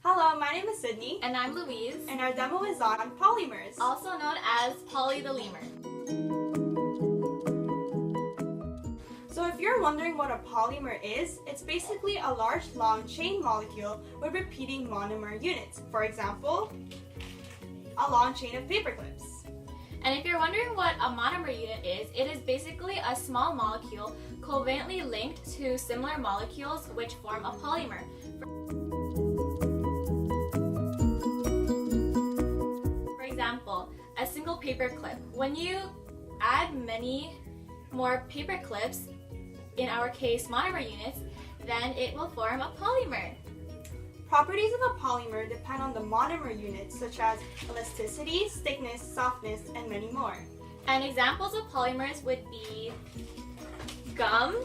Hello, my name is Sydney. And I'm Louise. And our demo is on polymers. Also known as Poly the lemur. So if you're wondering what a polymer is, it's basically a large long chain molecule with repeating monomer units. For example, a long chain of paper clips. And if you're wondering what a monomer unit is, it is basically a small molecule covalently linked to similar molecules which form a polymer. For example, a single paper clip. When you add many more paper clips, in our case monomer units, then it will form a polymer. Properties of a polymer depend on the monomer units such as elasticity, thickness, softness, and many more. And examples of polymers would be gum,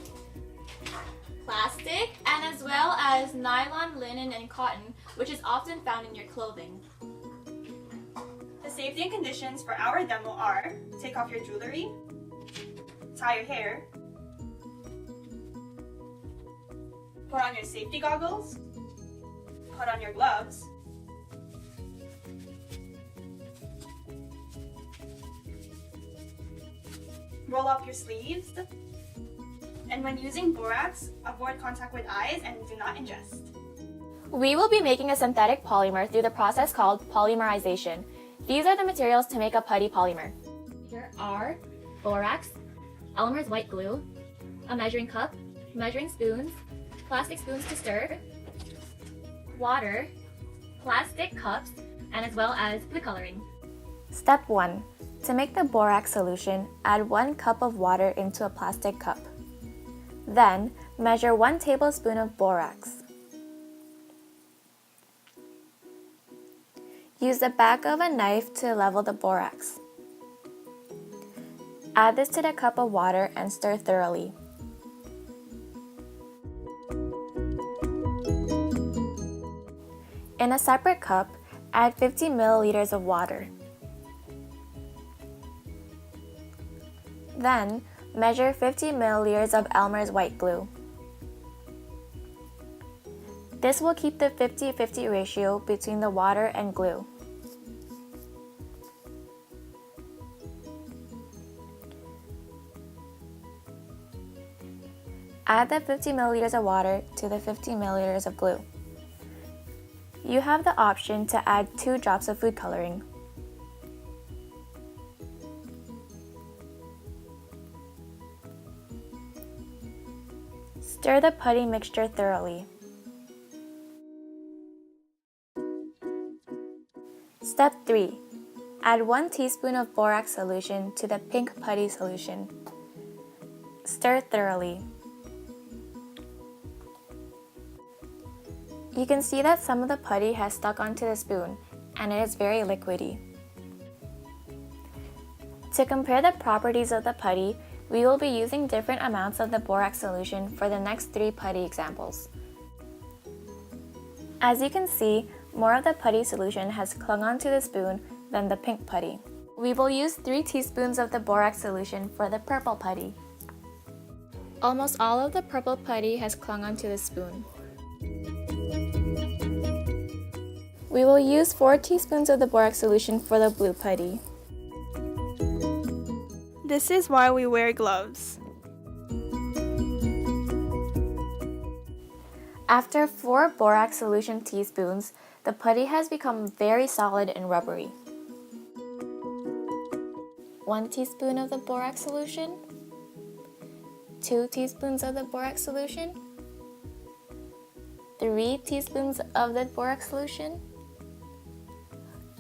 plastic, and as well as nylon, linen, and cotton, which is often found in your clothing. The safety and conditions for our demo are: take off your jewelry, tie your hair, put on your safety goggles, put on your gloves, roll up your sleeves, and when using borax, avoid contact with eyes and do not ingest. We will be making a synthetic polymer through the process called polymerization. These are the materials to make a putty polymer. Here are borax, Elmer's white glue, a measuring cup, measuring spoons, plastic spoons to stir, water, plastic cups, and as well as food coloring. Step 1. To make the borax solution, add 1 cup of water into a plastic cup. Then, measure 1 tablespoon of borax. Use the back of a knife to level the borax. Add this to the cup of water and stir thoroughly. In a separate cup, add 50 milliliters of water. Then, measure 50 milliliters of Elmer's white glue. This will keep the 50-50 ratio between the water and glue. Add the 50 milliliters of water to the 50 milliliters of glue. You have the option to add 2 drops of food coloring. Stir the putty mixture thoroughly. Step 3. Add 1 teaspoon of borax solution to the pink putty solution. Stir thoroughly. You can see that some of the putty has stuck onto the spoon, and it is very liquidy. To compare the properties of the putty, we will be using different amounts of the borax solution for the next 3 putty examples. As you can see, more of the putty solution has clung onto the spoon than the pink putty. We will use 3 teaspoons of the borax solution for the purple putty. Almost all of the purple putty has clung onto the spoon. We will use 4 teaspoons of the borax solution for the blue putty. This is why we wear gloves. After 4 borax solution teaspoons, the putty has become very solid and rubbery. 1 teaspoon of the borax solution, 2 teaspoons of the borax solution, 3 teaspoons of the borax solution,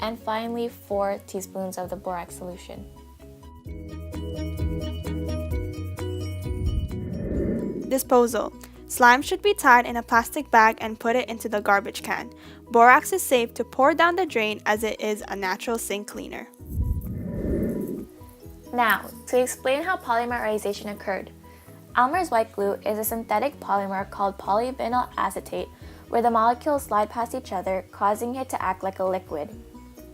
and finally 4 teaspoons of the borax solution. Disposal. Slime should be tied in a plastic bag and put it into the garbage can. Borax is safe to pour down the drain as it is a natural sink cleaner. Now, to explain how polymerization occurred. Elmer's white glue is a synthetic polymer called polyvinyl acetate where the molecules slide past each other, causing it to act like a liquid.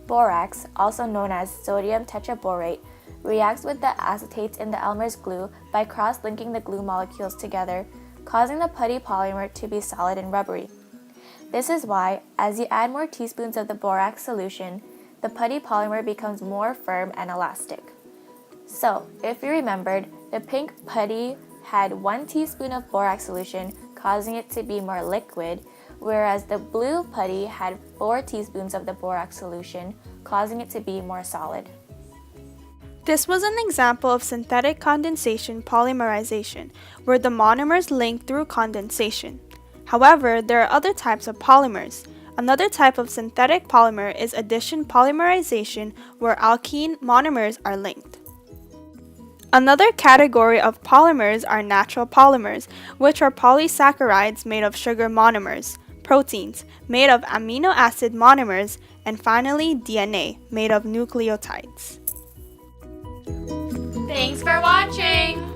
Borax, also known as sodium tetraborate, reacts with the acetates in the Elmer's glue by cross-linking the glue molecules together, causing the putty polymer to be solid and rubbery. This is why, as you add more teaspoons of the borax solution, the putty polymer becomes more firm and elastic. So, if you remembered, the pink putty had 1 teaspoon of borax solution, causing it to be more liquid, whereas the blue putty had 4 teaspoons of the borax solution, causing it to be more solid. This was an example of synthetic condensation polymerization, where the monomers link through condensation. However, there are other types of polymers. Another type of synthetic polymer is addition polymerization, where alkene monomers are linked. Another category of polymers are natural polymers, which are polysaccharides made of sugar monomers, proteins made of amino acid monomers, and finally DNA made of nucleotides. Thanks for watching!